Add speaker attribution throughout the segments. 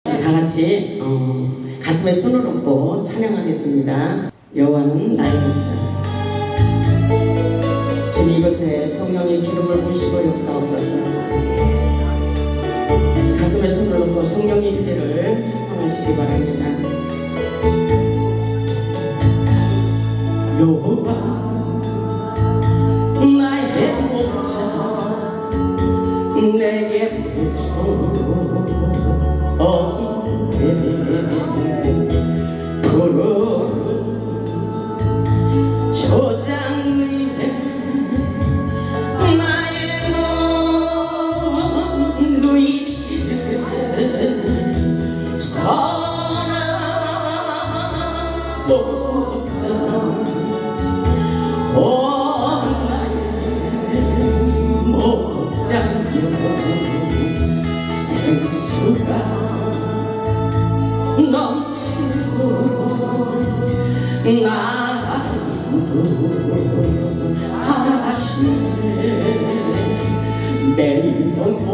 Speaker 1: 다 같이 가슴에 손을 얹고 찬양하겠습니다. 여호와는 나의 목자. 주님, 이곳에 성령의 기름을 부으시고 역사하옵소서. 가슴에 손을 얹고 성령의 임재를 청하시기 바랍니다. 여호와 나의 목자, 내게 부족없네. 푸른 초장 위에 나의 몸 누이시되 선한 목자, 오 나의 목자여, 생수가 넘치고 나도 하시네. 내 영혼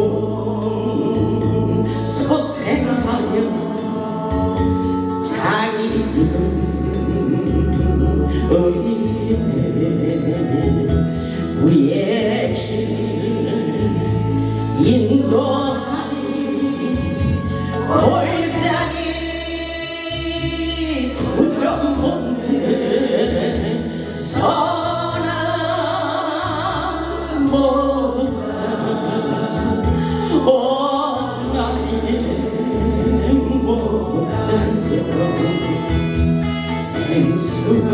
Speaker 1: 소생하여 자기 이름 의뢰 우리의 길 인도하리. 골짜기 두려움없네. 선한 목자, 오 나의 목자여, 생수가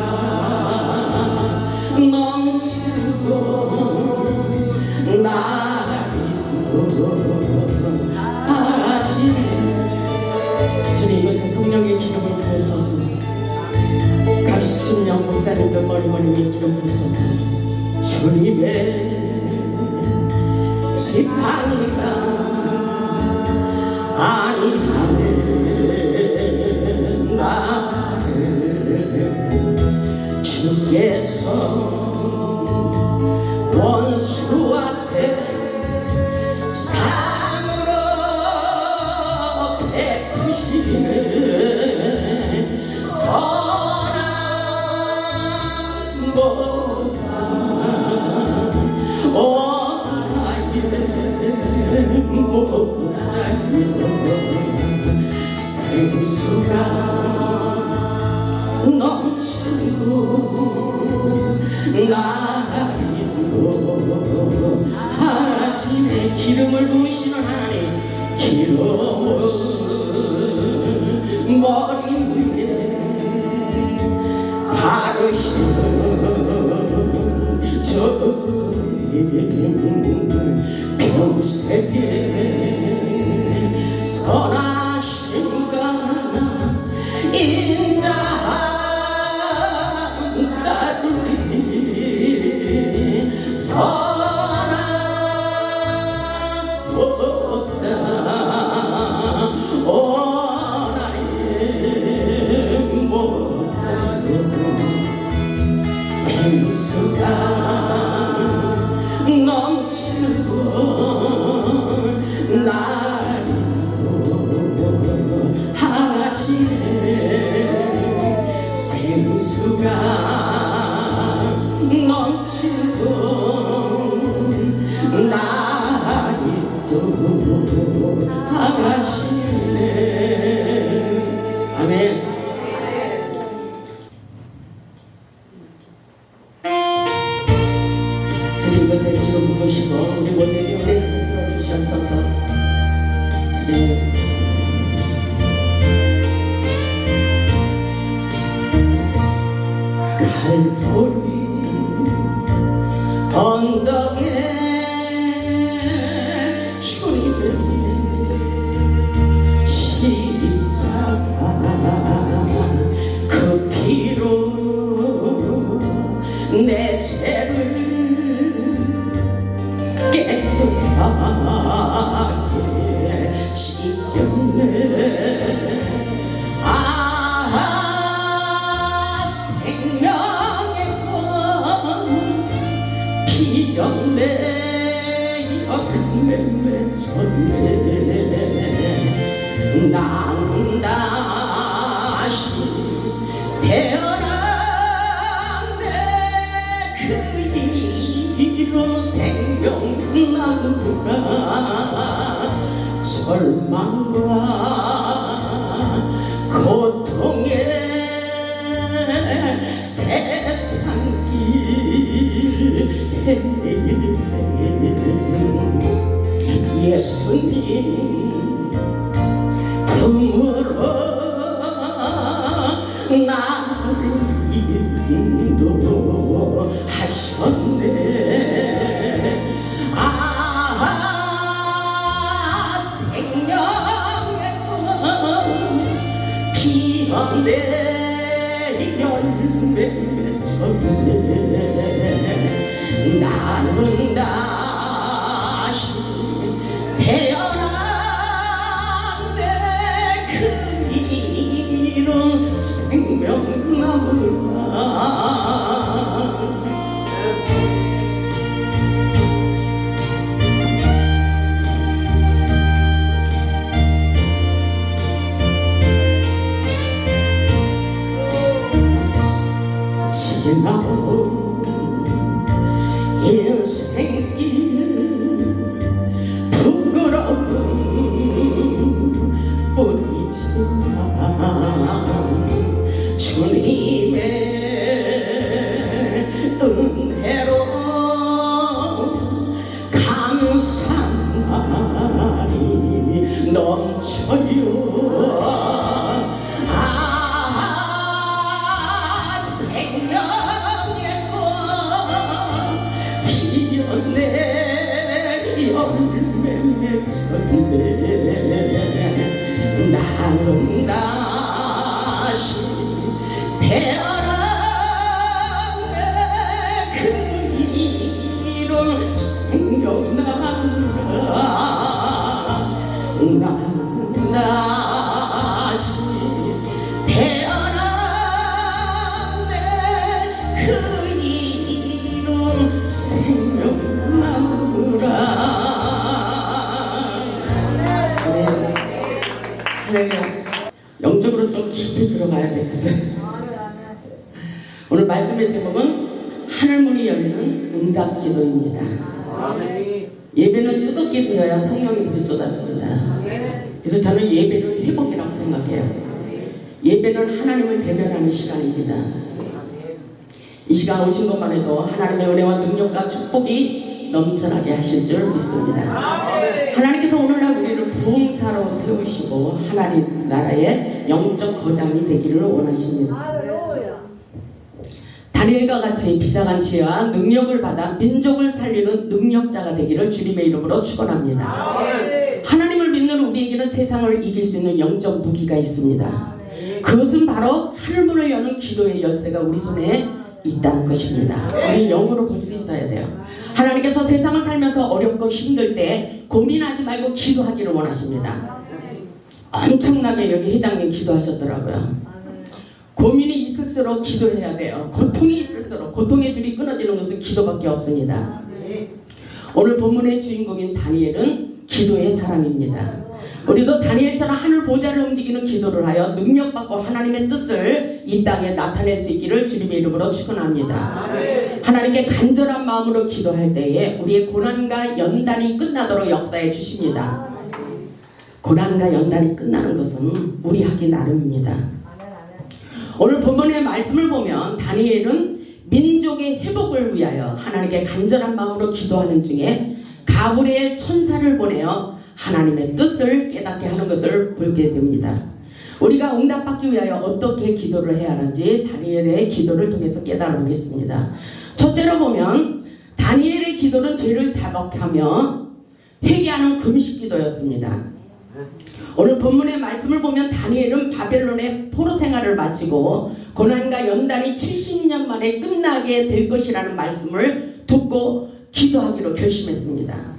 Speaker 1: 넘치고 주님, 이곳에 성령의 기름을 부으소서. 각 신령 목사님들 머리머리 기름 부으소서. 주님의 지팡이가 아니하네. 나를 주께서 원수 앞에 상으로 베푸시네. 선한 목자, 오 나의 목자여, 생수가 넘치고 나리도 하시네. 기름을 부으시는 하나님, 기름을 머리 위에 바르시는 주님, 평생에 선하신가 인자한다리. 선한 목자, 오 나의 목자여, 생수가 넘치고 나리도 하시네. 생수가 넘치고 나리도 하시네. 아멘. 주님, 이것에 기름 부으시고 우리 모두의 영혼을 들어주시옵소서. 주님, 갈보리 언덕에 주님의 십자가 그 피로 내 죄를 깨끗하게 씻겼네. 생명의 건 피였네. 열매 맺었네. 나는 다시 태어난 그 이런 생각나느라 절망과 고통의 세상길 예수님 품으로 나를 인도하셨네. 생명의 피어내 열매 맺었네. 나는 다시 태어났네. 그 이름 생명나무라. 지나온 인생길 부끄러움 뿐이지만 주님의 은혜로 감사한 말이 넘쳐요. 내 열매 맺었네. 나는 다시 태어났네. 그 이름 생각나느라. 나는 다시 태어났네. 그 이름 생각나느라. 할렐루야. 영적으로 좀 깊이 들어가야 되겠어요. 오늘 말씀의 제목은 하늘문이 열리는 응답기도입니다. 예배는 뜨겁게 드려야 성령의 불이 쏟아집니다. 그래서 저는 예배는 회복이라고 생각해요. 예배는 하나님을 대면하는 시간입니다. 이 시간 오신 것만 해도 하나님의 은혜와 능력과 축복이 넘쳐나게 하실 줄 믿습니다. 하나님께서 오늘날 우리를 부흥사로 세우시고 하나님 나라의 영적 거장이 되기를 원하십니다. 다니엘과 같이 비상한 지혜와 능력을 받아 민족을 살리는 능력자가 되기를 주님의 이름으로 축원합니다. 하나님을 믿는 우리에게는 세상을 이길 수 있는 영적 무기가 있습니다. 그것은 바로 하늘문을 여는 기도의 열쇠가 우리 손에 있다는 것입니다. 우리 영으로 볼 수 있어야 돼요. 하나님께서 세상을 살면서 어렵고 힘들 때 고민하지 말고 기도하기를 원하십니다. 엄청나게 여기 회장님 기도하셨더라고요. 고민이 있을수록 기도해야 돼요. 고통이 있을수록 고통의 줄이 끊어지는 것은 기도밖에 없습니다. 오늘 본문의 주인공인 다니엘은 기도의 사람입니다. 우리도 다니엘처럼 하늘 보좌를 움직이는 기도를 하여 능력받고 하나님의 뜻을 이 땅에 나타낼 수 있기를 주님의 이름으로 축원합니다. 하나님께 간절한 마음으로 기도할 때에 우리의 고난과 연단이 끝나도록 역사해 주십니다. 고난과 연단이 끝나는 것은 우리 하기 나름입니다. 오늘 본문의 말씀을 보면 다니엘은 민족의 회복을 위하여 하나님께 간절한 마음으로 기도하는 중에 가브리엘 천사를 보내어 하나님의 뜻을 깨닫게 하는 것을 보게 됩니다. 우리가 응답받기 위하여 어떻게 기도를 해야 하는지 다니엘의 기도를 통해서 깨달아 보겠습니다. 첫째로 보면 다니엘의 기도는 죄를 자각하며 회개하는 금식 기도였습니다. 오늘 본문의 말씀을 보면 다니엘은 바벨론의 포로 생활을 마치고 고난과 연단이 70년 만에 끝나게 될 것이라는 말씀을 듣고 기도하기로 결심했습니다.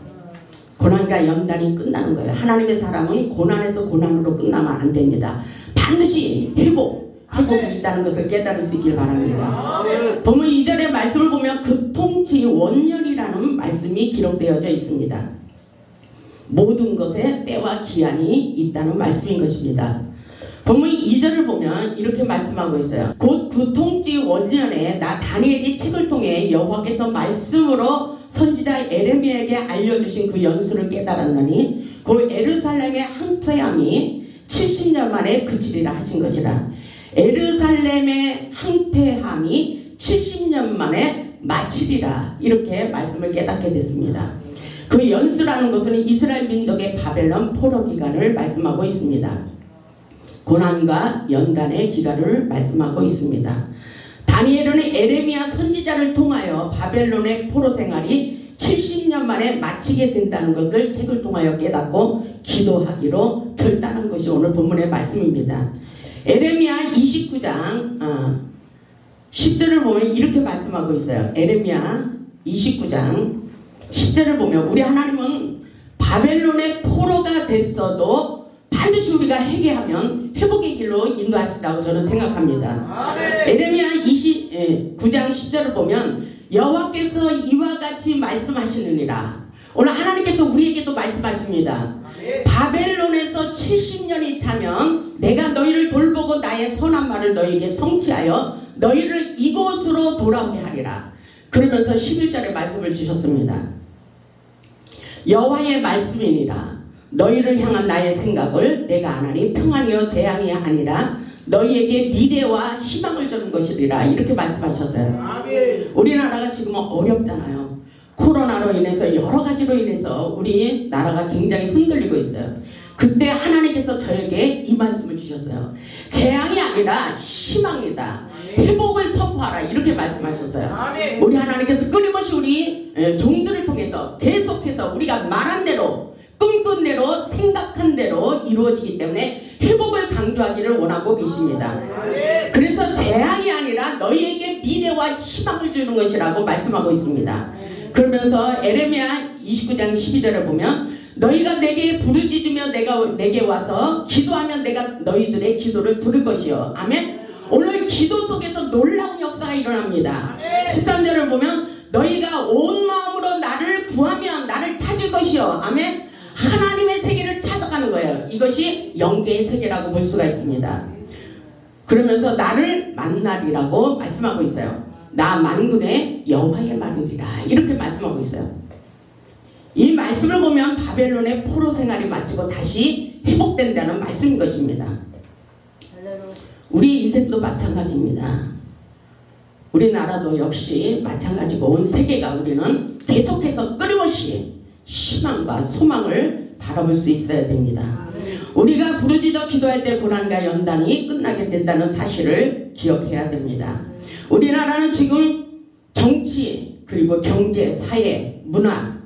Speaker 1: 고난과 연단이 끝나는 거예요. 하나님의 사람은 고난에서 고난으로 끝나면 안 됩니다. 반드시 회복이 있다는 것을 깨달을 수 있길 바랍니다. 본문 2절의 말씀을 보면 그 통치 원년이라는 말씀이 기록되어져 있습니다. 모든 것에 때와 기한이 있다는 말씀인 것입니다. 본문 2절을 보면 이렇게 말씀하고 있어요. 곧 그 통치 원년에 나 다니엘이 책을 통해 여호와께서 말씀으로 선지자 에레미야에게 알려주신 그 연수를 깨달았나니 그 예루살렘의 항폐함이 70년 만에 그치리라 하신 것이라. 예루살렘의 항폐함이 70년 만에 마치리라, 이렇게 말씀을 깨닫게 됐습니다. 그 연수라는 것은 이스라엘 민족의 바벨론 포로 기간을 말씀하고 있습니다. 고난과 연단의 기간을 말씀하고 있습니다. 다니엘은 에레미야 선지자를 통하여 바벨론의 포로 생활이 70년 만에 마치게 된다는 것을 책을 통하여 깨닫고 기도하기로 결단한 것이 오늘 본문의 말씀입니다. 에레미야 29장 10절을 보면 이렇게 말씀하고 있어요. 에레미야 29장 10절을 보면 우리 하나님은 바벨론의 포로가 됐어도 반드시 우리가 회개하면 회복의 길로 인도하신다고 저는 생각합니다. 에레미야 29장 10절을 보면 여호와께서 이와 같이 말씀하시느니라. 오늘 하나님께서 우리에게도 말씀하십니다. 바벨론에서 70년이 차면 내가 너희를 돌보고 나의 선한 말을 너희에게 성취하여 너희를 이곳으로 돌아오게 하리라. 그러면서 11절에 말씀을 주셨습니다. 여호와의 말씀이니라. 너희를 향한 나의 생각을 내가 아나니 평안이요 재앙이 아니라 너희에게 미래와 희망을 주는 것이리라. 이렇게 말씀하셨어요. 우리나라가 지금 어렵잖아요. 코로나로 인해서 여러 가지로 인해서 우리 나라가 굉장히 흔들리고 있어요. 그때 하나님께서 저에게 이 말씀을 주셨어요. 재앙이 아니라 희망이다. 회복을 선포하라. 이렇게 말씀하셨어요. 우리 하나님께서 끊임없이 우리 종들을 통해서 계속해서 우리가 말한 대로 꿈꾼 대로 생각한 대로 이루어지기 때문에 회복을 강조하기를 원하고 계십니다. 그래서 재앙이 아니라 너희에게 미래와 희망을 주는 것이라고 말씀하고 있습니다. 그러면서 에레미야 29장 12절에 보면 너희가 내게 부르짖으며 내게 와서 기도하면 내가 너희들의 기도를 들을 것이요. 아멘. 오늘 기도 속에서 놀라운 역사가 일어납니다. 13절을 보면 너희가 온 마음으로 나를 구하면 나를 찾을 것이요. 아멘. 하나님의 세계를 찾아가는 거예요. 이것이 영계의 세계라고 볼 수가 있습니다. 그러면서 나를 만나리라고 말씀하고 있어요. 나 만군의 여호와의 말이리라. 이렇게 말씀하고 있어요. 이 말씀을 보면 바벨론의 포로 생활이 마치고 다시 회복된다는 말씀인 것입니다. 우리 인생도 마찬가지입니다. 우리나라도 역시 마찬가지고 온 세계가 우리는 계속해서 끊임없이 희망과 소망을 바라볼 수 있어야 됩니다. 우리가 부르짖어 기도할 때 고난과 연단이 끝나게 된다는 사실을 기억해야 됩니다. 우리나라는 지금 정치 그리고 경제, 사회, 문화,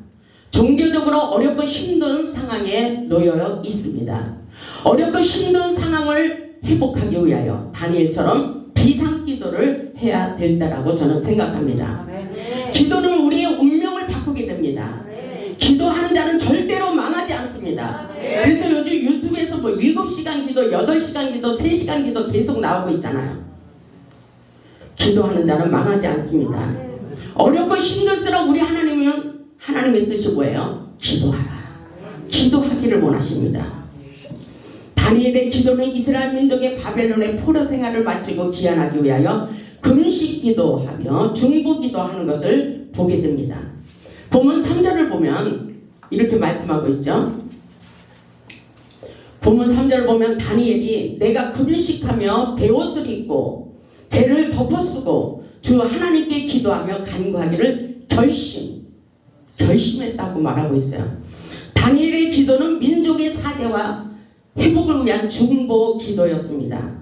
Speaker 1: 종교적으로 어렵고 힘든 상황에 놓여 있습니다. 어렵고 힘든 상황을 회복하기 위하여 다니엘처럼 비상기도를 해야 된다고 저는 생각합니다. 기도는 우리의 운명을 바꾸게 됩니다. 기도하는 자는 절대로 망하지 않습니다. 그래서 요즘 유튜브에서 뭐 7시간 기도, 8시간 기도, 3시간 기도 계속 나오고 있잖아요. 기도하는 자는 망하지 않습니다. 어렵고 힘들수록 우리 하나님은 하나님의 뜻이 뭐예요? 기도하라. 기도하기를 원하십니다. 다니엘의 기도는 이스라엘 민족의 바벨론의 포로 생활을 마치고 귀환하기 위하여 금식 기도하며 중보 기도하는 것을 보게 됩니다. 본문 3절을 보면 이렇게 말씀하고 있죠. 본문 3절을 보면 다니엘이 내가 금식하며 베옷을 입고 죄를 덮어쓰고 주 하나님께 기도하며 간구하기를 결심했다고 말하고 있어요. 다니엘의 기도는 민족의 사죄와 회복을 위한 중보 기도였습니다.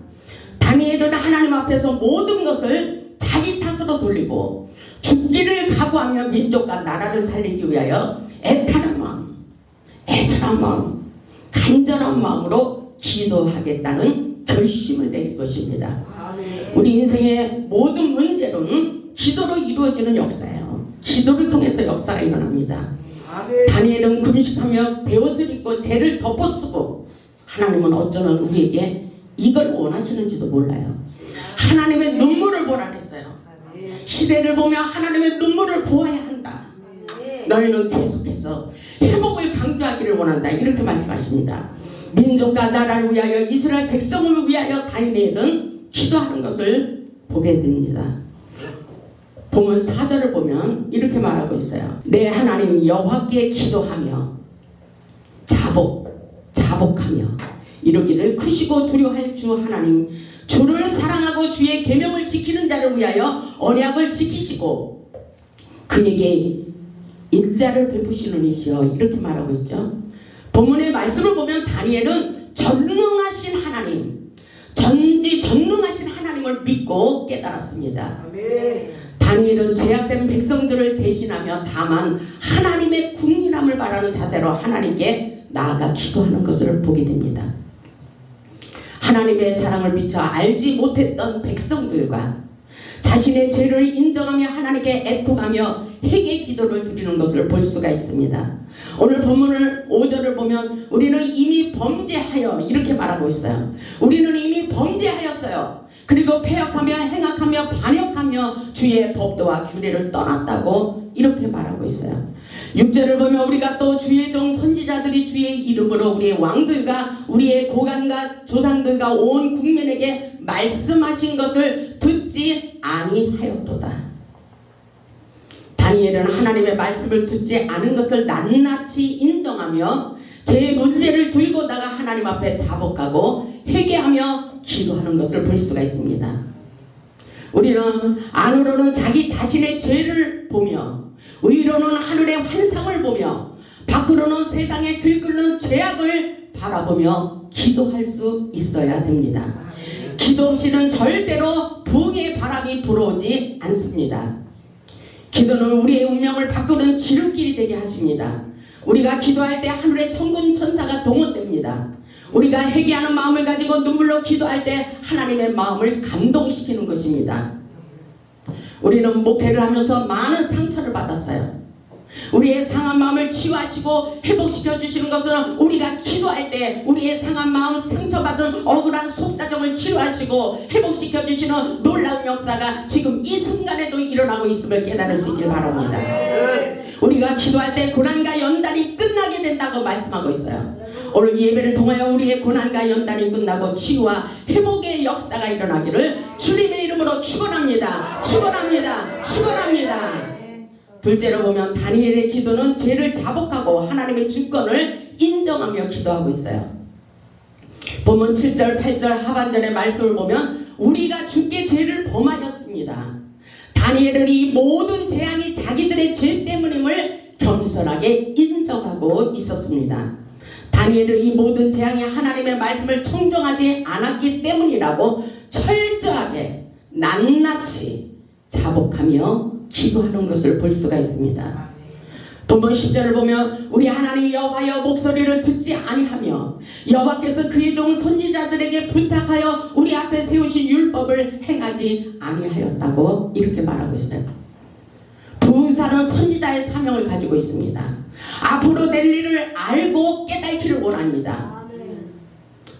Speaker 1: 다니엘은 하나님 앞에서 모든 것을 자기 탓으로 돌리고 죽기를 각오하며 민족과 나라를 살리기 위하여 애타는 마음, 애절한 마음, 간절한 마음으로 기도하겠다는 결심을 내릴 것입니다. 우리 인생의 모든 문제로는 기도로 이루어지는 역사예요. 기도를 통해서 역사가 일어납니다. 다니엘은 금식하며 베옷을 입고 죄를 덮어쓰고 하나님은 어쩌면 우리에게 이걸 원하시는지도 몰라요. 하나님의 눈물을 보라 했어요. 시대를 보며 하나님의 눈물을 보아야 한다. 너희는 계속해서 회복을 강조하기를 원한다. 이렇게 말씀하십니다. 민족과 나라를 위하여 이스라엘 백성을 위하여 다니엘은 기도하는 것을 보게 됩니다. 보면 4절을 보면 이렇게 말하고 있어요. 내 하나님 여호와께 기도하며 자복하며 이르기를 크시고 두려워할 주 하나님 주를 사랑하고 주의 계명을 지키는 자를 위하여 언약을 지키시고 그에게 인자를 베푸시는 이시여 이렇게 말하고 있죠. 본문의 말씀을 보면 다니엘은 전능하신 하나님 전능하신 하나님을 믿고 깨달았습니다. 다니엘은 제약된 백성들을 대신하며 다만 하나님의 국민함을 바라는 자세로 하나님께 나아가 기도하는 것을 보게 됩니다. 하나님의 사랑을 미처 알지 못했던 백성들과 자신의 죄를 인정하며 하나님께 애통하며 회개 기도를 드리는 것을 볼 수가 있습니다. 오늘 본문을 5절을 보면 우리는 이미 범죄하여 이렇게 말하고 있어요. 우리는 이미 범죄하였어요. 그리고 패역하며 행악하며 반역하며 주의 법도와 규례를 떠났다고 이렇게 말하고 있어요. 6절을 보면 우리가 또 주의 종 선지자들이 주의 이름으로 우리의 왕들과 우리의 고관과 조상들과 온 국민에게 말씀하신 것을 듣지 아니하였도다. 다니엘은 하나님의 말씀을 듣지 않은 것을 낱낱이 인정하며 제 문제를 들고 나가 하나님 앞에 자복하고 회개하며 기도하는 것을 볼 수가 있습니다. 우리는 안으로는 자기 자신의 죄를 보며 의로는 하늘의 환상을 보며 밖으로는 세상에 들끓는 죄악을 바라보며 기도할 수 있어야 됩니다. 기도 없이는 절대로 부흥의 바람이 불어오지 않습니다. 기도는 우리의 운명을 바꾸는 지름길이 되게 하십니다. 우리가 기도할 때 하늘의 천군 천사가 동원됩니다. 우리가 회개하는 마음을 가지고 눈물로 기도할 때 하나님의 마음을 감동시키는 것입니다. 우리는 목회를 하면서 많은 상처를 받았어요. 우리의 상한 마음을 치유하시고 회복시켜 주시는 것은 우리가 기도할 때 우리의 상한 마음 상처받은 억울한 속사정을 치유하시고 회복시켜 주시는 놀라운 역사가 지금 이 순간에도 일어나고 있음을 깨달을 수 있길 바랍니다. 우리가 기도할 때 고난과 연단이 끝나게 된다고 말씀하고 있어요. 오늘 예배를 통하여 우리의 고난과 연단이 끝나고 치유와 회복의 역사가 일어나기를 주님의 이름으로 축원합니다. 축원합니다. 축원합니다. 둘째로 보면 다니엘의 기도는 죄를 자복하고 하나님의 주권을 인정하며 기도하고 있어요. 본문 7절 8절 하반절의 말씀을 보면 우리가 주께 죄를 범하였습니다. 다니엘은 이 모든 재앙이 자기들의 죄 때문임을 겸손하게 인정하고 있었습니다. 다니엘은 이 모든 재앙이 하나님의 말씀을 청정하지 않았기 때문이라고 철저하게 낱낱이 자복하며 기도하는 것을 볼 수가 있습니다. 본문 10절을 보면 우리 하나님 여호와여 목소리를 듣지 아니하며 여호와께서 그의 종 선지자들에게 부탁하여 우리 앞에 세우신 율법을 행하지 아니하였다고 이렇게 말하고 있어요. 부흥사는 선지자의 사명을 가지고 있습니다. 앞으로 될 일을 알고 깨닫기를 원합니다.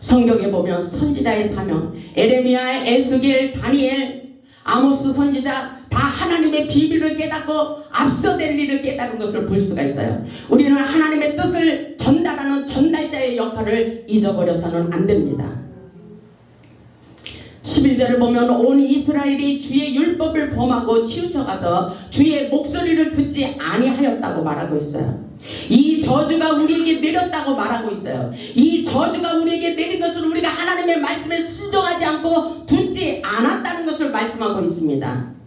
Speaker 1: 성경에 보면 선지자의 사명 에레미야, 에스겔, 다니엘, 아모스 선지자 다 하나님의 비밀을 깨닫고 앞서 될 일을 깨닫는 것을 볼 수가 있어요. 우리는 하나님의 뜻을 전달하는 전달자의 역할을 잊어버려서는 안 됩니다. 11절을 보면 온 이스라엘이 주의 율법을 범하고 치우쳐가서 주의 목소리를 듣지 아니하였다고 말하고 있어요. 이 저주가 우리에게 내렸다고 말하고 있어요. 이 저주가 우리에게 내린 것은 우리가 하나님의 말씀에 순종하지 않고 듣지 않았다는 것을 말씀하고 있습니다.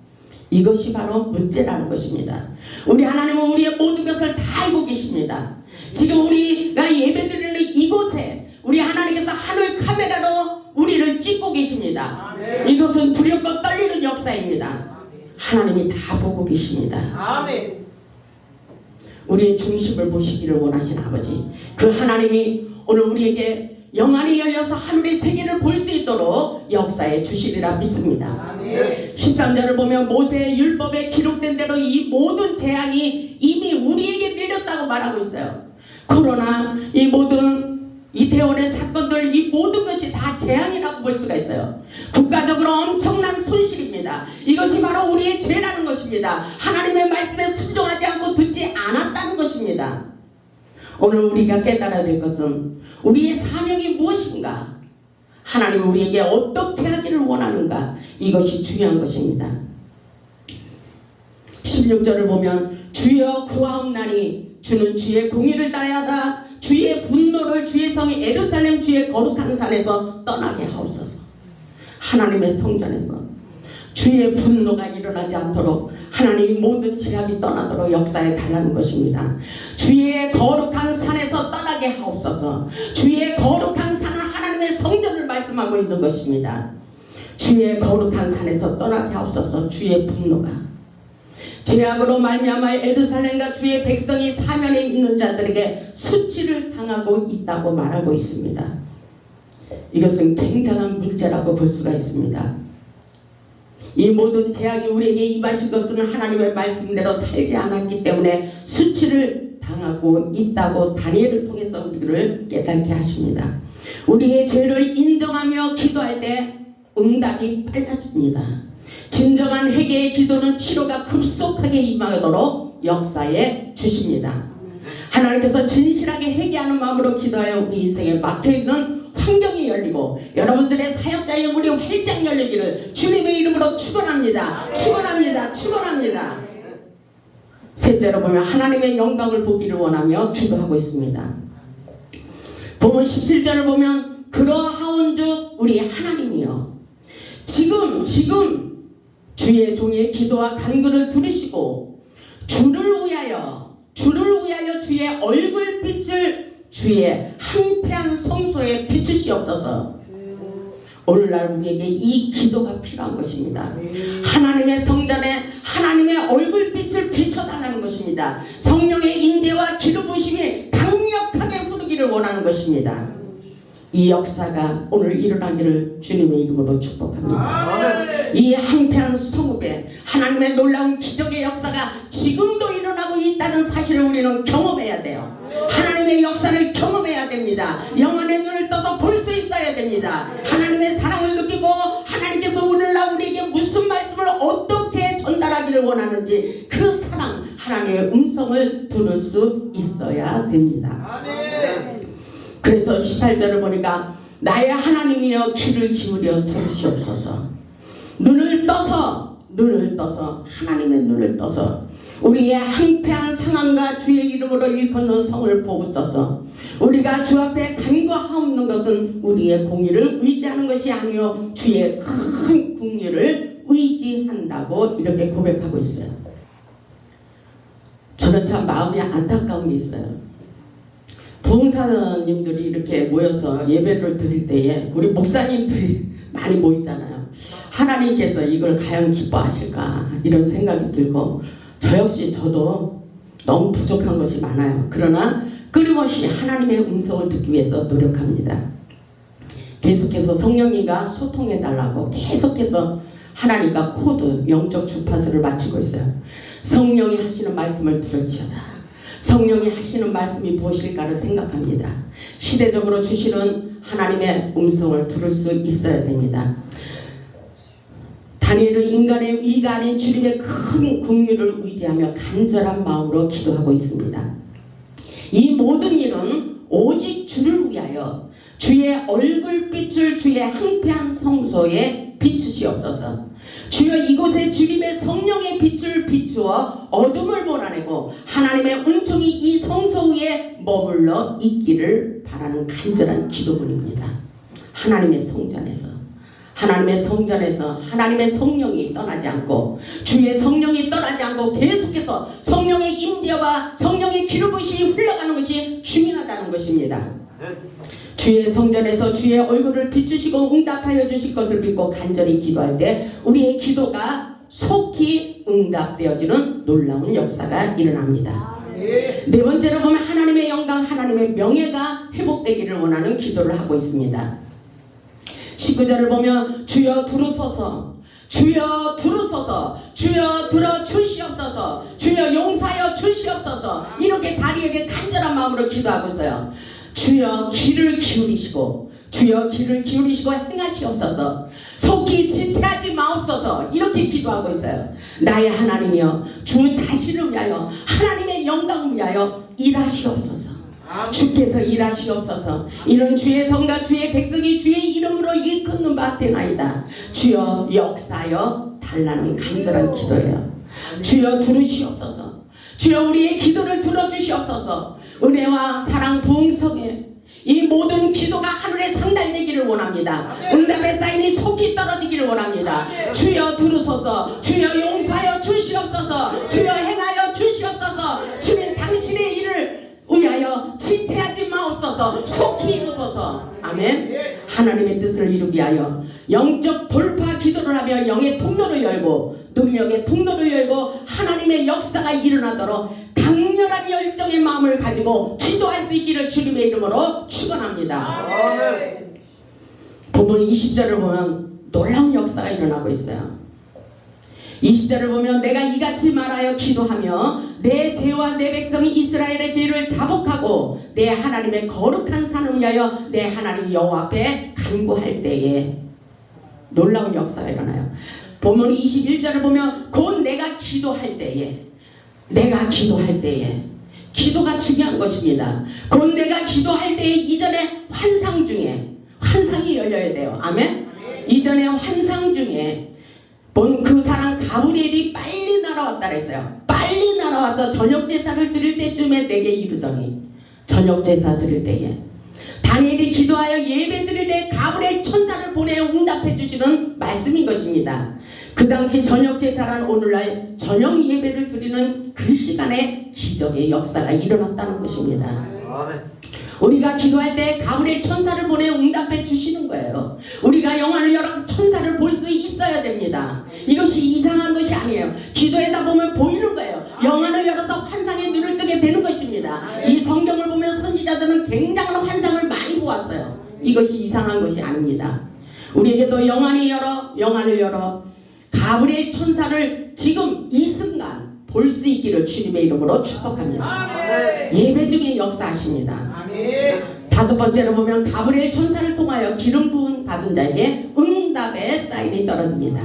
Speaker 1: 이것이 바로 문제라는 것입니다. 우리 하나님은 우리의 모든 것을 다 알고 계십니다. 지금 우리가 예배드리는 이곳에 우리 하나님께서 하늘 카메라로 우리를 찍고 계십니다. 아멘. 이것은 두렵고 떨리는 역사입니다. 아멘. 하나님이 다 보고 계십니다. 아멘. 우리의 중심을 보시기를 원하시는 아버지, 그 하나님이 오늘 우리에게 영안이 열려서 하늘의 세계를 볼 수 있도록 역사해 주시리라 믿습니다. 아멘. 13절을 보면 모세의 율법에 기록된 대로 이 모든 재앙이 이미 우리에게 내렸다고 말하고 있어요. 코로나, 이 모든 이태원의 사건들, 이 모든 것이 다 재앙이라고 볼 수가 있어요. 국가적으로 엄청난 손실입니다. 이것이 바로 우리의 죄라는 것입니다. 하나님의 말씀에 순종하지 않고 듣지 않았다는 것입니다. 오늘 우리가 깨달아야 될 것은 우리의 사명이 무엇인가, 하나님은 우리에게 어떻게 하기를 원하는가, 이것이 중요한 것입니다. 16절을 보면 주여 구하옵나니 주는 주의 공의를 따라하다 주의 분노를 주의 성 예루살렘 주의 거룩한 산에서 떠나게 하옵소서. 하나님의 성전에서 주의 분노가 일어나지 않도록 하나님이 모든 제약이 떠나도록 역사에 달라는 것입니다. 주의 거룩한 산에서 떠나게 하옵소서. 주의 거룩한 산은 하나님의 성전을 말씀하고 있는 것입니다. 주의 거룩한 산에서 떠나게 하옵소서. 주의 분노가 죄악으로 말미암아 예루살렘과 주의 백성이 사면에 있는 자들에게 수치를 당하고 있다고 말하고 있습니다. 이것은 굉장한 문제라고 볼 수가 있습니다. 이 모든 재앙이 우리에게 임하신 것은 하나님의 말씀대로 살지 않았기 때문에 수치를 당하고 있다고 다니엘을 통해서 우리를 깨닫게 하십니다. 우리의 죄를 인정하며 기도할 때 응답이 빨라집니다. 진정한 회개의 기도는 치료가 급속하게 임하도록 역사해 주십니다. 하나님께서 진실하게 회개하는 마음으로 기도하여 우리 인생에 막혀있는 환경이 열리고 여러분들의 사역자의 문이 활짝 열리기를 주님의 이름으로 축원합니다. 축원합니다. 축원합니다. 셋째로 보면 하나님의 영광을 보기를 원하며 기도하고 있습니다. 본문 17절을 보면 그러하온즉 우리 하나님이여 지금 주의 종의 기도와 간구를 들으시고 주를 위하여 주의 얼굴빛을 주의 황폐한 성소에 비추시옵소서. 오늘날 우리에게 이 기도가 필요한 것입니다. 하나님의 성전에 하나님의 얼굴빛을 비춰달라는 것입니다. 성령의 임재와 기름 부으심이 강력하게 흐르기를 원하는 것입니다. 이 역사가 오늘 일어나기를 주님의 이름으로 축복합니다. 이 황폐한 성읍에 하나님의 놀라운 기적의 역사가 지금도 일어나고 있다는 사실을 우리는 경험해야 돼요. 하나님의 역사를 경험해야 됩니다. 영혼의 눈을 떠서 볼 수 있어야 됩니다. 하나님의 사랑을 느끼고 하나님께서 오늘날 우리에게 무슨 말씀을 어떻게 전달하기를 원하는지 그 사랑, 하나님의 음성을 들을 수 있어야 됩니다. 그래서 18절을 보니까 나의 하나님이여 귀를 기울여 들으시옵소서. 눈을 떠서 하나님의 눈을 떠서 우리의 황폐한 상황과 주의 이름으로 일컫는 성을 보옵소서. 우리가 주 앞에 간구하옵는 것은 우리의 공의를 의지하는 것이 아니요 주의 큰 공의를 의지한다고 이렇게 고백하고 있어요. 저는 참 마음이 안타까운 게 있어요. 부흥사님들이 이렇게 모여서 예배를 드릴 때에 우리 목사님들이 많이 모이잖아요. 하나님께서 이걸 과연 기뻐하실까 이런 생각이 들고 저도 너무 부족한 것이 많아요. 그러나 끊임없이 하나님의 음성을 듣기 위해서 노력합니다. 계속해서 성령님과 소통해달라고 계속해서 하나님과 코드 영적 주파수를 맞추고 있어요. 성령이 하시는 말씀을 들을지어다. 성령이 하시는 말씀이 무엇일까를 생각합니다. 시대적으로 주시는 하나님의 음성을 들을 수 있어야 됩니다. 다니엘은 인간의 의가 아닌 주님의 큰 긍휼을 의지하며 간절한 마음으로 기도하고 있습니다. 이 모든 일은 오직 주를 위하여 주의 얼굴빛을 주의 황폐한 성소에 비추시옵소서. 주여 이곳에 주님의 성령의 빛을 비추어 어둠을 몰아내고 하나님의 은총이 이 성소 위에 머물러 있기를 바라는 간절한 기도문입니다. 하나님의 성전에서 하나님의 성령이 떠나지 않고 주의 성령이 떠나지 않고 계속해서 성령의 임재와 성령의 기름 부으심이 흘러가는 것이 중요하다는 것입니다. 주의 성전에서 주의 얼굴을 비추시고 응답하여 주실 것을 믿고 간절히 기도할 때 우리의 기도가 속히 응답되어지는 놀라운 역사가 일어납니다. 네 번째로 보면 하나님의 영광, 하나님의 명예가 회복되기를 원하는 기도를 하고 있습니다. 19절을 보면 주여 두루소서, 주여 두루소서, 주여 들어 주시옵소서, 주여 용서하여 주시옵소서, 이렇게 다니엘이 간절한 마음으로 기도하고 있어요. 주여 귀를 기울이시고 행하시옵소서. 속히 지체하지 마옵소서. 이렇게 기도하고 있어요. 나의 하나님이여 주 자신을 위하여 하나님의 영광을 위하여 일하시옵소서. 주께서 일하시옵소서. 이런 주의 성과 주의 백성이 주의 이름으로 일컫는 바 되나이다. 주여 역사여 달라는 간절한 기도예요. 주여 들으시옵소서. 주여 우리의 기도를 들어주시옵소서. 은혜와 사랑 부흥성에 이 모든 기도가 하늘에 상달되기를 원합니다. 응답의 사인이 속히 떨어지기를 원합니다. 주여 들으소서. 주여 용서하여 주시옵소서. 주여 행하여 주시옵소서. 주님 당신의 일을 위하여 지체하지 마옵소서. 속히 이루소서. 아멘. 하나님의 뜻을 이루기 위하여 영적 돌파 기도를 하며 영의 통로를 열고 능력의 통로를 열고 하나님의 역사가 일어나도록 강렬한 열정의 마음을 가지고 기도할 수 있기를 주님의 이름으로 축원합니다. 본문 20절을 보면 놀라운 역사가 일어나고 있어요. 20절을 보면 내가 이같이 말하여 기도하며 내 죄와 내 백성 이스라엘의 죄를 자복하고 내 하나님의 거룩한 산을 위하여 내 하나님 여호와 앞에 간구할 때에 놀라운 역사가 일어나요. 본문 21절을 보면 곧 내가 기도할 때에 기도가 중요한 것입니다. 곧 내가 기도할 때에 이전에 환상 중에 환상이 열려야 돼요. 아멘. 이전에 환상 중에 본 그 사람 가브리엘이 빨리 날아왔다 그랬어요. 빨리 날아와서 저녁 제사를 드릴 때쯤에 내게 이르더니 저녁 제사 드릴 때에 다니엘이 기도하여 예배 드릴 때 가브리엘 천사를 보내어 응답해 주시는 말씀인 것입니다. 그 당시 저녁 제사란 오늘날 저녁 예배를 드리는 그 시간에 기적의 역사가 일어났다는 것입니다. 우리가 기도할 때 가브리엘 천사를 보내 응답해 주시는 거예요. 우리가 영안을 열어 천사를 볼 수 있어야 됩니다. 이것이 이상한 것이 아니에요. 기도하다 보면 보이는 거예요. 영안을 열어서 환상에 눈을 뜨게 되는 것입니다. 이 성경을 보면 선지자들은 굉장한 환상을 많이 보았어요. 이것이 이상한 것이 아닙니다. 우리에게도 영안을 열어 가브리엘 천사를 지금 이 순간 볼 수 있기를 주님의 이름으로 축복합니다. 예배 중에 역사하십니다. 다섯 번째로 보면 가브리엘 천사를 통하여 기름 부은 받은 자에게 응답의 사인이 떨어집니다.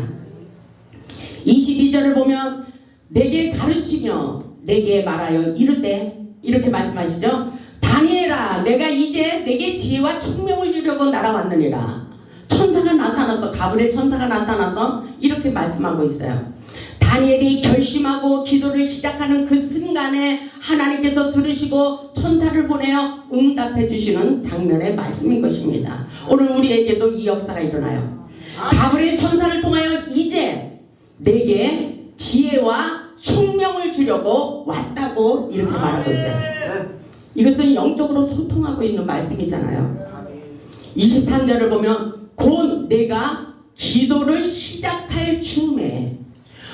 Speaker 1: 22절을 보면 내게 가르치며 내게 말하여 이르되 이렇게 말씀하시죠. 다니엘아 내가 이제 내게 지혜와 총명을 주려고 날아왔느니라. 천사가 나타나서 가브리엘 천사가 나타나서 이렇게 말씀하고 있어요. 다니엘이 결심하고 기도를 시작하는 그 순간에 하나님께서 들으시고 천사를 보내어 응답해 주시는 장면의 말씀인 것입니다. 오늘 우리에게도 이 역사가 일어나요. 가브리엘 천사를 통하여 이제 내게 지혜와 총명을 주려고 왔다고 이렇게 말하고 있어요. 이것은 영적으로 소통하고 있는 말씀이잖아요. 23절을 보면 곧 내가 기도를 시작할 즈음에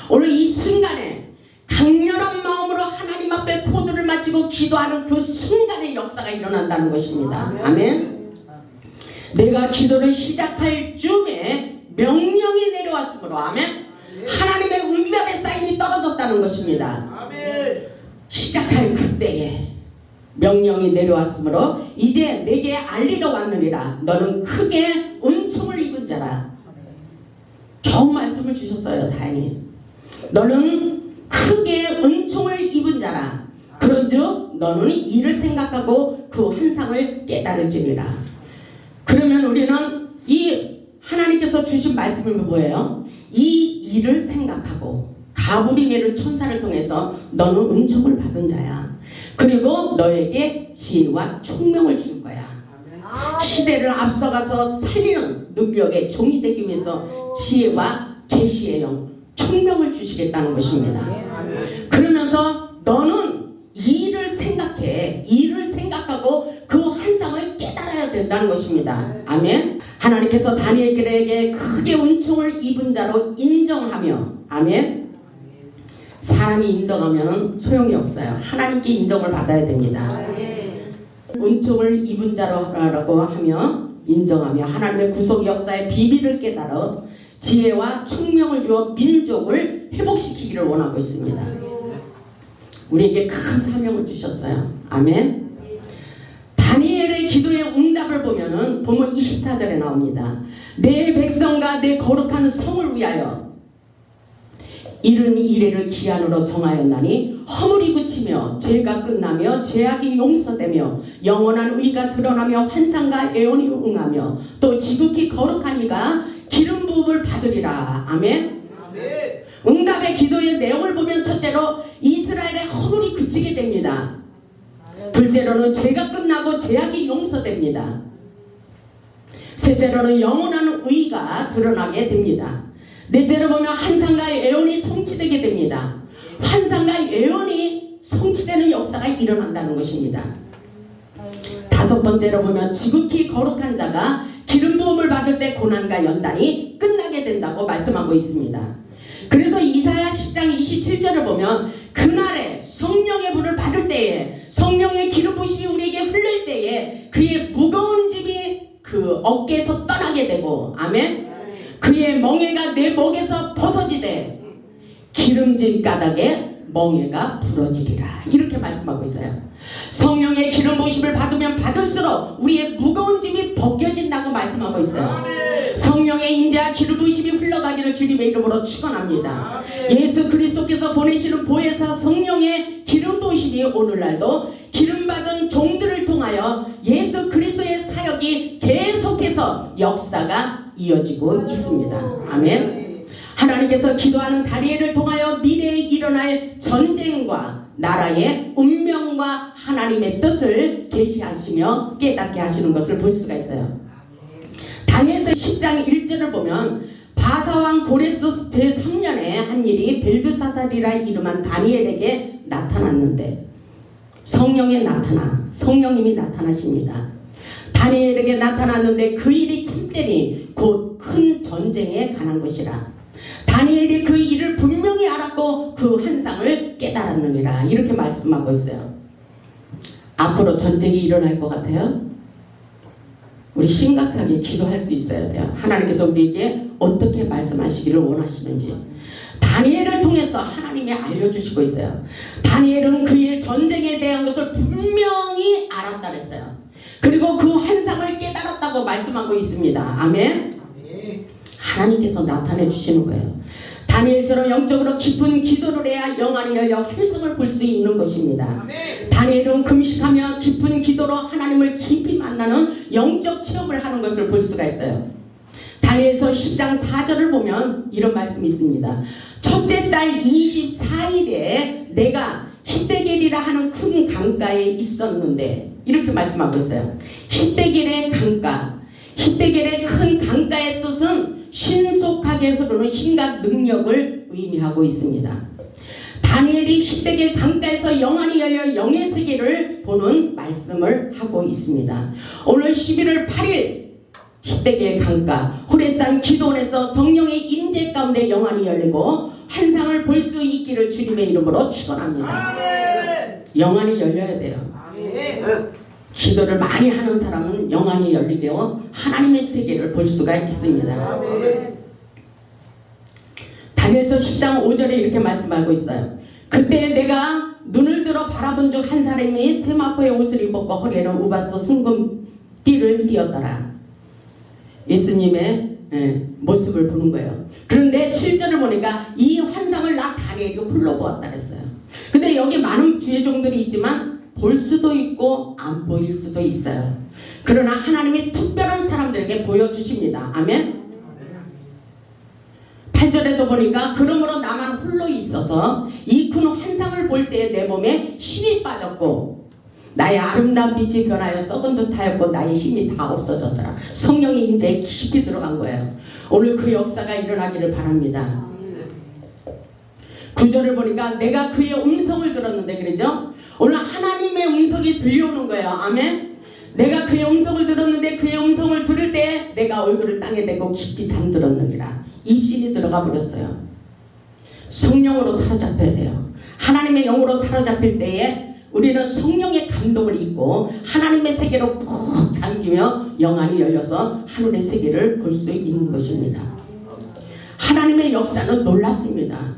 Speaker 1: 오늘 이 순간에 강렬한 마음으로 하나님 앞에 코드를 맞추고 기도하는 그 순간의 역사가 일어난다는 것입니다. 아멘. 내가 기도를 시작할 즈음에 명령이 내려왔으므로 아멘. 하나님의 응답의 사인이 떨어졌다는 것입니다. 시작할 그때에 명령이 내려왔으므로 이제 내게 알리러 왔느니라. 너는 크게 은총을 입은 자라. 좋은 말씀을 주셨어요. 다행히 너는 크게 은총을 입은 자라. 그런즉 너는 이를 생각하고 그 환상을 깨달을지니라. 그러면 우리는 이 하나님께서 주신 말씀은 뭐예요? 이 일을 생각하고 가브리엘은 천사를 통해서 너는 은총을 받은 자야. 그리고 너에게 지혜와 총명을 줄 거야. 시대를 앞서가서 살리는 능력의 종이 되기 위해서 지혜와 계시의 영, 총명을 주시겠다는 것입니다. 그러면서 너는 일을 생각해. 일을 생각하고 그 환상을 깨달아야 된다는 것입니다. 아멘. 하나님께서 다니엘에게 크게 은총을 입은 자로 인정하며 아멘. 사람이 인정하면 소용이 없어요. 하나님께 인정을 받아야 됩니다. 은총을 입은 자라고 하며 인정하며 하나님의 구속 역사의 비밀을 깨달아 지혜와 총명을 주어 민족을 회복시키기를 원하고 있습니다. 우리에게 큰 사명을 주셨어요. 아멘. 다니엘의 기도의 응답을 보면은 본문 24절에 나옵니다. 내 백성과 내 거룩한 성을 위하여 이른 이래를 기한으로 정하였나니 허물이 그치며 죄가 끝나며 죄악이 용서되며 영원한 의가 드러나며 환상과 애원이 응하며 또 지극히 거룩한 이가 기름 부음을 받으리라. 아멘. 응답의 기도의 내용을 보면 첫째로 이스라엘의 허물이 그치게 됩니다. 둘째로는 죄가 끝나고 죄악이 용서됩니다. 셋째로는 영원한 의가 드러나게 됩니다. 넷째로 보면 환상과 애원이 성취되게 됩니다. 환상과 애원이 성취되는 역사가 일어난다는 것입니다. 다섯 번째로 보면 지극히 거룩한 자가 기름 부음을 받을 때 고난과 연단이 끝나게 된다고 말씀하고 있습니다. 그래서 이사야 10장 27절을 보면 그날에 성령의 불을 받을 때에 성령의 기름 부으심이 우리에게 흘릴 때에 그의 무거운 짐이 그 어깨에서 떠나게 되고 아멘. 그의 멍에가 내 목에서 벗어지되 기름진 까닭에 멍에가 부러지리라. 이렇게 말씀하고 있어요. 성령의 기름 부으심을 받으면 받을수록 우리의 무거운 짐이 벗겨진다고 말씀하고 있어요. 성령의 인자와 기름 부으심이 흘러가기를 주님의 이름으로 축원합니다. 예수 그리스도께서 보내시는 보혜사 성령의 기름 부으심이 오늘날도 기름받은 종들을 통하여 예수 그리스도의 사역이 계속해서 역사가 이어지고 있습니다. 아멘. 하나님께서 기도하는 다니엘을 통하여 미래에 일어날 전쟁과 나라의 운명과 하나님의 뜻을 계시하시며 깨닫게 하시는 것을 볼 수가 있어요. 다니엘서 10장 1절을 보면 바사왕 고레스 제3년에 한 일이 벨드사살이라 이름한 다니엘에게 나타났는데 성령님이 나타나십니다. 다니엘에게 나타났는데 그 일이 참되니 곧 큰 전쟁에 관한 것이라. 다니엘이 그 일을 분명히 알았고 그 환상을 깨달았느니라. 이렇게 말씀하고 있어요. 앞으로 전쟁이 일어날 것 같아요? 우리 심각하게 기도할 수 있어야 돼요. 하나님께서 우리에게 어떻게 말씀하시기를 원하시는지 다니엘을 통해서 하나님이 알려주시고 있어요. 다니엘은 그의 전쟁에 대한 것을 분명히 알았다 그랬어요. 그리고 그 환상을 깨달았다고 말씀하고 있습니다. 아멘. 하나님께서 나타내 주시는 거예요. 다니엘처럼 영적으로 깊은 기도를 해야 영안이 열려 환상을 볼 수 있는 것입니다. 다니엘은 금식하며 깊은 기도로 하나님을 깊이 만나는 영적 체험을 하는 것을 볼 수가 있어요. 다니엘서 10장 4절을 보면 이런 말씀이 있습니다. 첫째 달 24일에 내가 히데겔이라 하는 큰 강가에 있었는데 이렇게 말씀하고 있어요. 히데겔의 강가, 히데겔의 큰 강가의 뜻은 신속하게 흐르는 힘과 능력을 의미하고 있습니다. 다니엘이 히데겔 강가에서 영안이 열려 영의 세계를 보는 말씀을 하고 있습니다. 오늘 11월 8일 히데겔 강가 호레산 기도원에서 성령의 임재 가운데 영안이 열리고 환상을 볼 수 있기를 주님의 이름으로 축원합니다. 영안이 열려야 돼요. 기도를 많이 하는 사람은 영안이 열리고 하나님의 세계를 볼 수가 있습니다. 다니엘서 10장 5절에 이렇게 말씀하고 있어요. 그때 내가 눈을 들어 바라본 중 한 사람이 세마포의 옷을 입었고 허리에는 우바스 순금띠를 띠었더라. 예수님의 모습을 보는 거예요. 그런데 7절을 보니까 이 환상을 나 다니엘이 홀로 보았다 그랬어요. 근데 여기 많은 주의종들이 있지만 볼 수도 있고 안 보일 수도 있어요. 그러나 하나님이 특별한 사람들에게 보여주십니다. 아멘. 8절에도 보니까 그러므로 나만 홀로 있어서 이 큰 환상을 볼 때에 내 몸에 힘이 빠졌고 나의 아름다운 빛이 변하여 썩은 듯하였고 나의 힘이 다 없어졌더라. 성령이 이제 깊이 들어간 거예요. 오늘 그 역사가 일어나기를 바랍니다. 9절을 보니까 내가 그의 음성을 들었는데 그러죠? 오늘 하나님의 음성이 들려오는 거예요. 아멘. 내가 그의 음성을 들었는데 그의 음성을 들을 때 내가 얼굴을 땅에 대고 깊이 잠들었느니라. 입신이 들어가 버렸어요. 성령으로 사로잡혀야 돼요. 하나님의 영으로 사로잡힐 때에 우리는 성령의 감동을 입고 하나님의 세계로 푹 잠기며 영안이 열려서 하늘의 세계를 볼 수 있는 것입니다. 하나님의 역사는 놀랐습니다.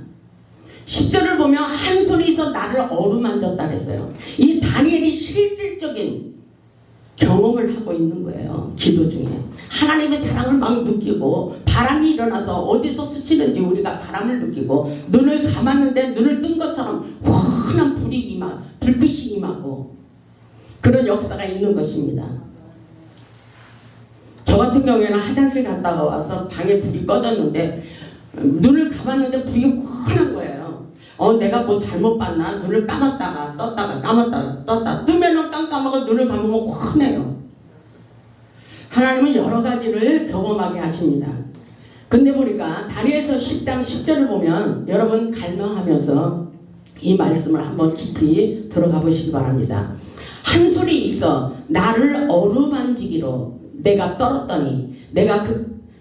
Speaker 1: 10절을 보면 한 손이 있어 나를 어루만졌다 그랬어요. 이 다니엘이 실질적인 경험을 하고 있는 거예요. 기도 중에 하나님의 사랑을 막 느끼고 바람이 일어나서 어디서 스치는지 우리가 바람을 느끼고 눈을 감았는데 눈을 뜬 것처럼 환한 불빛이 임하고 그런 역사가 있는 것입니다. 저 같은 경우에는 화장실 갔다가 와서 방에 불이 꺼졌는데 눈을 감았는데 불이 환한 거예요. 내가 뭐 잘못 봤나? 눈을 감았다가 떴다가 감았다가 떴다가 뜨면은 깜깜하고 눈을 감으면 환해요. 하나님은 여러 가지를 경험하게 하십니다. 근데 보니까 다니엘서 10장 10절을 보면 여러분 갈망하면서 이 말씀을 한번 깊이 들어가 보시기 바랍니다. 한 소리 있어 나를 어루만지기로 내가 떨었더니 내가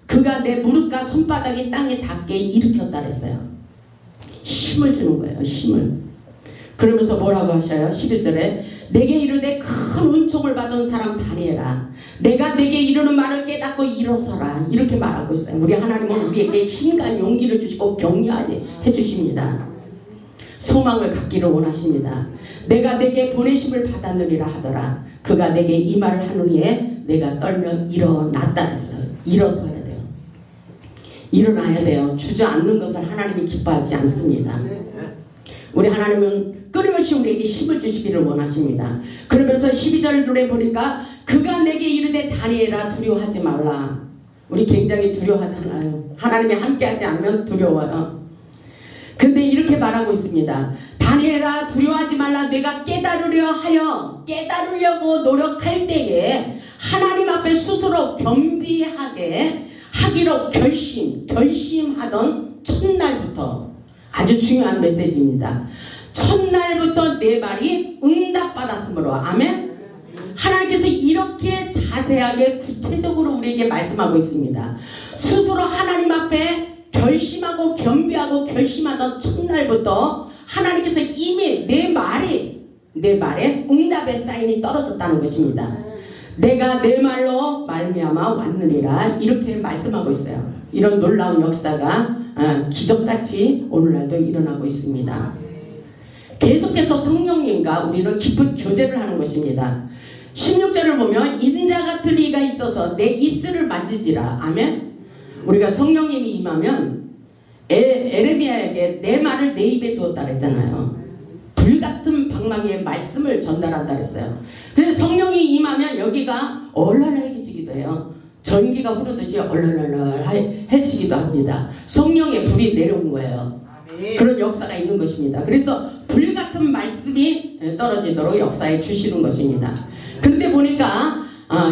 Speaker 1: 그가 내 무릎과 손바닥이 땅에 닿게 일으켰다 그랬어요. 힘을 주는 거예요. 힘을. 그러면서 뭐라고 하셔요? 11절에 내게 이르되 큰 은총을 받은 사람 다니엘아 내가 내게 이르는 말을 깨닫고 일어서라 이렇게 말하고 있어요. 우리 하나님은 우리에게 힘과 용기를 주시고 격려하게 해주십니다. 소망을 갖기를 원하십니다. 내가 내게 보내심을 받았느니라 하더라. 그가 내게 이 말을 하느니에 내가 떨며 일어났다 했어요. 일어서야 돼요. 일어나야 돼요. 주저앉는 것을 하나님이 기뻐하지 않습니다. 우리 하나님은 끊임없이 우리에게 힘을 주시기를 원하십니다. 그러면서 12절 노래 보니까 그가 내게 이르되 다니엘아 두려워하지 말라. 우리 굉장히 두려워하잖아요. 하나님이 함께하지 않으면 두려워요. 근데 이렇게 말하고 있습니다. 다니엘아 두려워하지 말라. 내가 깨달으려고 노력할 때에 하나님 앞에 스스로 겸비하게 하기로 결심하던 첫날부터 아주 중요한 메시지입니다. 첫날부터 내 말이 응답받았으므로 아멘. 하나님께서 이렇게 자세하게 구체적으로 우리에게 말씀하고 있습니다. 스스로 하나님 앞에 결심하고 겸비하고 결심하던 첫날부터 하나님께서 이미 내 말에 응답의 사인이 떨어졌다는 것입니다. 내가 내 말로 말미암아 왔느니라 이렇게 말씀하고 있어요. 이런 놀라운 역사가 기적같이 오늘날도 일어나고 있습니다. 계속해서 성령님과 우리는 깊은 교제를 하는 것입니다. 16절을 보면 인자 같은 이가 있어서 내 입술을 만지지라. 아멘. 우리가 성령님이 임하면 에레미야에게 내 말을 내 입에 두었다 그랬잖아요. 불같은 방망이의 말씀을 전달한다 그랬어요. 그래서 성령이 임하면 여기가 얼얼해지기도 해요. 전기가 흐르듯이 얼얼해지기도 합니다. 성령의 불이 내려온 거예요. 그런 역사가 있는 것입니다. 그래서 불같은 말씀이 떨어지도록 역사해 주시는 것입니다. 그런데 보니까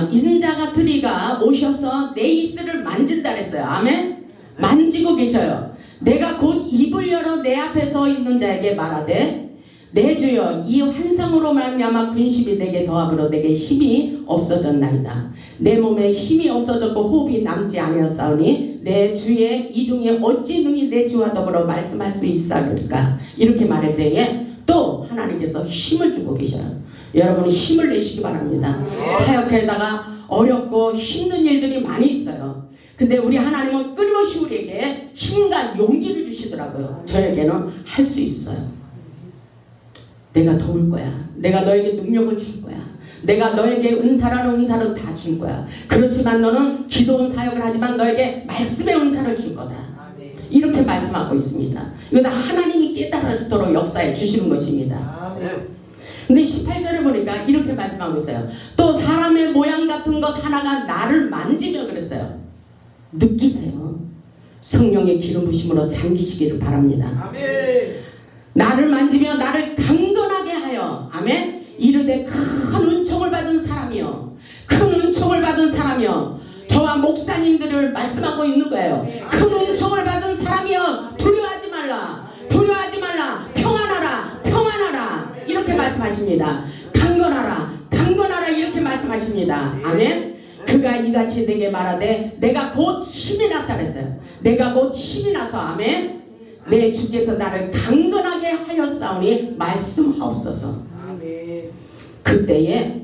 Speaker 1: 인자 같은 이가 오셔서 내 입술을 만진다 그랬어요. 아멘. 만지고 계셔요. 내가 곧 입을 열어 내 앞에 서 있는 자에게 말하되 내 주여 이 환상으로 말미암아 근심이 내게 더함으로 내게 힘이 없어졌나이다. 내 몸에 힘이 없어졌고 호흡이 남지 아니었사오니 내 주의 이 중에 어찌 능히 내 주와 더불어 말씀할 수 있사오리까. 이렇게 말할 때에 또 하나님께서 힘을 주고 계셔요. 여러분은 힘을 내시기 바랍니다. 사역하다가 어렵고 힘든 일들이 많이 있어요. 근데 우리 하나님은 끊임없이 우리에게 힘과 용기를 주시더라고요. 저에게는 할 수 있어요. 내가 도울 거야. 내가 너에게 능력을 줄 거야. 내가 너에게 은사라는 은사를 다 줄 거야. 그렇지만 너는 기도원 사역을 하지만 너에게 말씀의 은사를 줄 거다. 이렇게 말씀하고 있습니다. 이거 다 하나님이 깨달도록 역사해 주시는 것입니다. 근데 18절에 보니까 이렇게 말씀하고 있어요. 또 사람의 모양 같은 것 하나가 나를 만지며 그랬어요. 느끼세요. 성령의 기름 부심으로 잠기시기를 바랍니다. 아멘. 나를 만지며 나를 강건하게 하여 아멘. 이르되 큰 은총을 받은 사람이요. 큰 은총을 받은 사람이요. 저와 목사님들을 말씀하고 있는 거예요. 큰 은총을 받은 사람이요. 두려워하지 말라. 두려워하지 말라. 평안하라. 평안하라. 이렇게 말씀하십니다. 강건하라. 강건하라. 이렇게 말씀하십니다. 아멘. 그가 이같이 내게 말하되 내가 곧 힘이 나타났어요. 내가 곧 힘이 나서 아멘. 내 주께서 나를 강건하게 하였사오니 말씀하옵소서. 그때에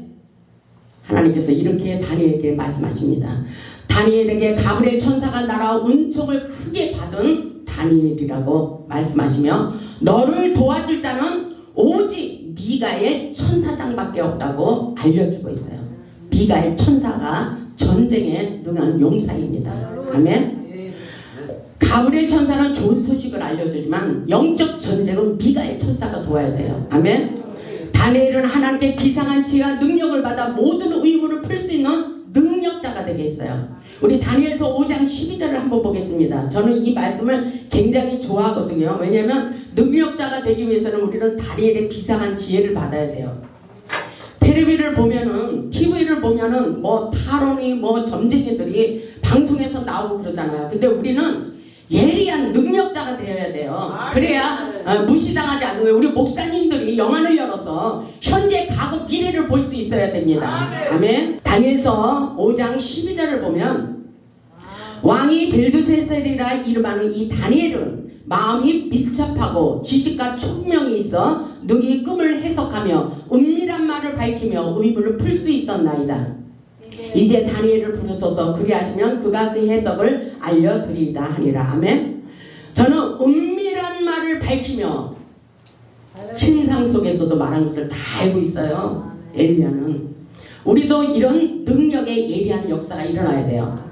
Speaker 1: 하나님께서 이렇게 다니엘에게 말씀하십니다. 다니엘에게 가브리엘 천사가 날아와 은총을 크게 받은 다니엘이라고 말씀하시며 너를 도와줄 자는 오직 미가엘 천사장밖에 없다고 알려주고 있어요. 미가엘 천사가 전쟁에 능한 용사입니다. 아멘. 가브리엘 천사는 좋은 소식을 알려주지만 영적 전쟁은 미가엘 천사가 도와야 돼요. 아멘. 다니엘은 하나님께 비상한 지혜와 능력을 받아 모든 의문을 풀 수 있는 능력자가 되게 했어요. 우리 다니엘서 5장 12절을 한번 보겠습니다. 저는 이 말씀을 굉장히 좋아하거든요. 왜냐하면 능력자가 되기 위해서는 우리는 다니엘의 비상한 지혜를 받아야 돼요. 텔레비를 보면은, TV를 보면은 뭐 타론이 뭐 점쟁이들이 방송에서 나오고 그러잖아요. 근데 우리는 예리한 능력자가 되어야 돼요. 그래야 무시당하지 않는 거예요. 우리 목사님들이 영안을 열어서 현재, 과거, 미래를 볼 수 있어야 됩니다. 아멘. 다니엘서 5장 12절을 보면 왕이 벨드세셀이라 이름하는 이 다니엘은 마음이 밀접하고 지식과 총명이 있어 능히 꿈을 해석하며 은밀한 말을 밝히며 의문을 풀 수 있었나이다. 이제 다니엘을 부르소서. 그리하시면 그가 그 해석을 알려드리이다 하니라. 아멘. 저는 은밀한 말을 밝히며 신상 속에서도 말한 것을 다 알고 있어요. 엘리야는. 우리도 이런 능력의 예리한 역사가 일어나야 돼요.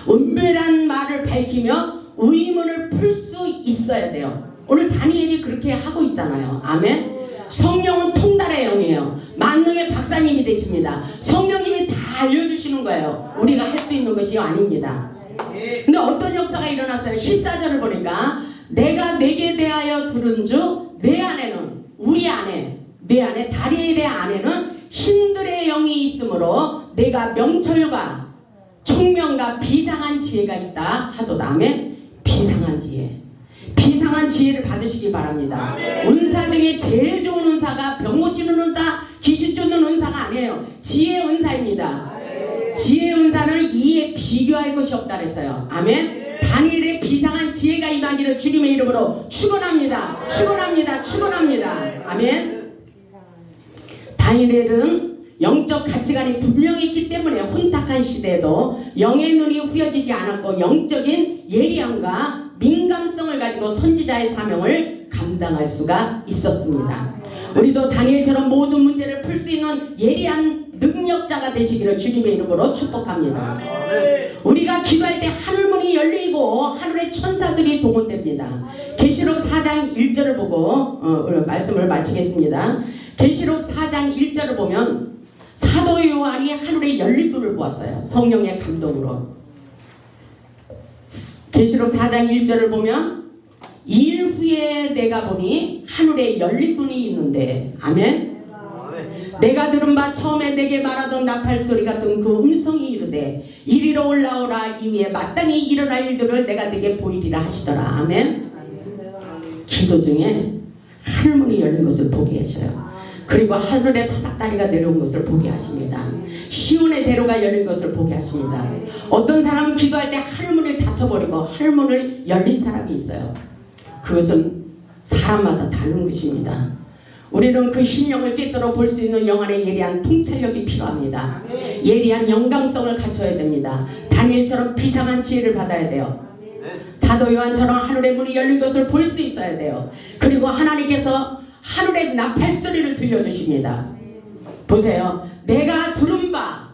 Speaker 1: 은밀한 말을 밝히며 의문을 풀 수 있어야 돼요. 오늘 다니엘이 그렇게 하고 있잖아요. 아멘. 성령은 통달의 영이에요. 만능의 박사님이 되십니다. 성령님이 다 알려주시는 거예요. 우리가 할 수 있는 것이 아닙니다. 근데 어떤 역사가 일어났어요? 14절을 보니까 내가 내게 대하여 들은 주 내 안에는, 우리 안에, 내 안에, 다니엘의 안에는 신들의 영이 있으므로 내가 명철과 총명과 비상한 지혜가 있다 하도다. 아멘. 비상한 지혜. 비상한 지혜를 받으시기 바랍니다. 은사 중에 제일 좋은 은사가 병 고치는 은사, 귀신 쫓는 은사가 아니에요. 지혜 은사입니다. 지혜 은사는 이에 비교할 것이 없다 그랬어요. 아멘. 다니엘의 비상한 지혜가 임하기를 주님의 이름으로 축원합니다. 축원합니다. 축원합니다. 아멘. 다니엘은 영적 가치관이 분명했기 때문에 혼탁한 시대에도 영의 눈이 후려지지 않았고 영적인 예리함과 민감성을 가지고 선지자의 사명을 감당할 수가 있었습니다. 우리도 다니엘처럼 모든 문제를 풀 수 있는 예리한 능력자가 되시기를 주님의 이름으로 축복합니다. 우리가 기도할 때 하늘문이 열리고 하늘의 천사들이 동원됩니다. 계시록 4장 1절을 보고 말씀을 마치겠습니다. 계시록 4장 1절을 보면 사도 요한이 하늘의 열린 문을 보았어요. 성령의 감동으로. 계시록 4장 1절을 보면 일 후에 내가 보니 하늘에 열린 문이 있는데, 아멘. 내가 들은 바 처음에 내게 말하던 나팔 소리 같은 그 음성이 이르되 이리로 올라오라. 이후에 마땅히 일어날 일들을 내가 네게 보이리라 하시더라. 아멘. 기도 중에 하늘문이 열린 것을 보게 하셔요. 그리고 하늘에 사닥다리가 내려온 것을 보게 하십니다. 시온의 대로가 열린 것을 보게 하십니다. 어떤 사람은 기도할 때 하늘문을 닫혀버리고 하늘문을 열린 사람이 있어요. 그것은 사람마다 다른 것입니다. 우리는 그 심령을 꿰뚫어 볼 수 있는 영안의 예리한 통찰력이 필요합니다. 예리한 영감성을 갖춰야 됩니다. 다니엘처럼 비상한 지혜를 받아야 돼요. 사도 요한처럼 하늘의 문이 열린 것을 볼 수 있어야 돼요. 그리고 하나님께서 하늘의 나팔 소리를 들려주십니다. 보세요. 내가 들은 바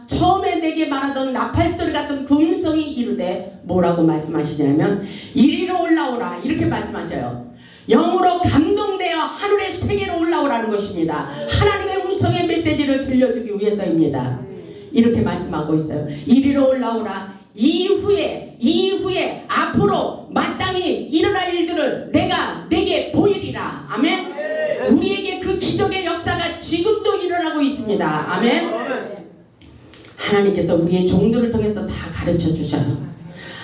Speaker 1: 처음에 내게 말하던 나팔 소리 같은 그 음성이 이르되 뭐라고 말씀하시냐면 이리로 올라오라 이렇게 말씀하셔요. 영으로 감동되어 하늘의 세계로 올라오라는 것입니다. 하나님의 음성의 메시지를 들려주기 위해서입니다. 이렇게 말씀하고 있어요. 이리로 올라오라. 이후에 앞으로 마땅히 일어날 일들을 내가 내게 보이리라. 아멘. 우리에게 그 기적의 역사가 지금도 일어나고 있습니다. 아멘. 하나님께서 우리의 종들을 통해서 다 가르쳐 주셔요.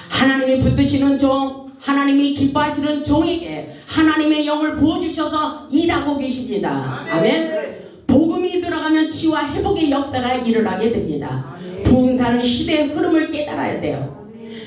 Speaker 1: 하나님이 붙드시는 종, 하나님이 기뻐하시는 종에게 하나님의 영을 부어주셔서 일하고 계십니다. 아멘. 복음이 들어가면 치유와 회복의 역사가 일어나게 됩니다. 부흥사는 시대의 흐름을 깨달아야 돼요.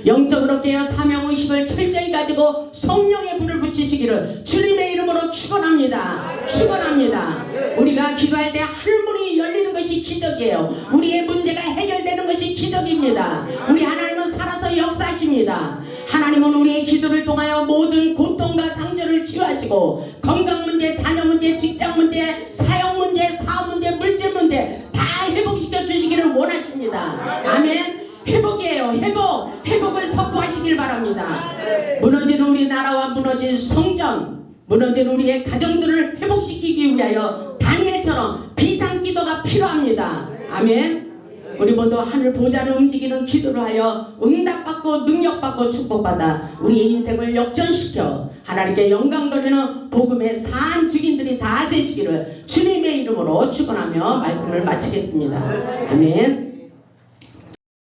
Speaker 1: 영적으로 깨어 사명의식을 철저히 가지고 성령의 불을 붙이시기를 주님의 이름으로 축원합니다. 축원합니다. 우리가 기도할 때 하늘문이 열리는 것이 기적이에요. 우리의 문제가 해결되는 것이 기적입니다. 우리 하나님은 살아서 역사하십니다. 하나님은 우리의 기도를 통하여 모든 고통과 상처를 치유하시고 건강 문제, 자녀 문제, 직장 문제, 사역 문제, 사업 문제, 물질 문제 다 회복시켜 주시기를 원하십니다. 아멘. 회복이에요. 회복을 선포하시길 바랍니다. 무너진 우리 나라와 무너진 성전, 무너진 우리의 가정들을 회복시키기 위하여 다니엘처럼 비상기도가 필요합니다. 아멘. 우리 모두 하늘 보좌를 움직이는 기도를 하여 응답받고 능력받고 축복받아 우리의 인생을 역전시켜 하나님께 영광 돌리는 복음의 산 증인들이 다 되시기를 주님의 이름으로 축원하며 말씀을 마치겠습니다. 아멘.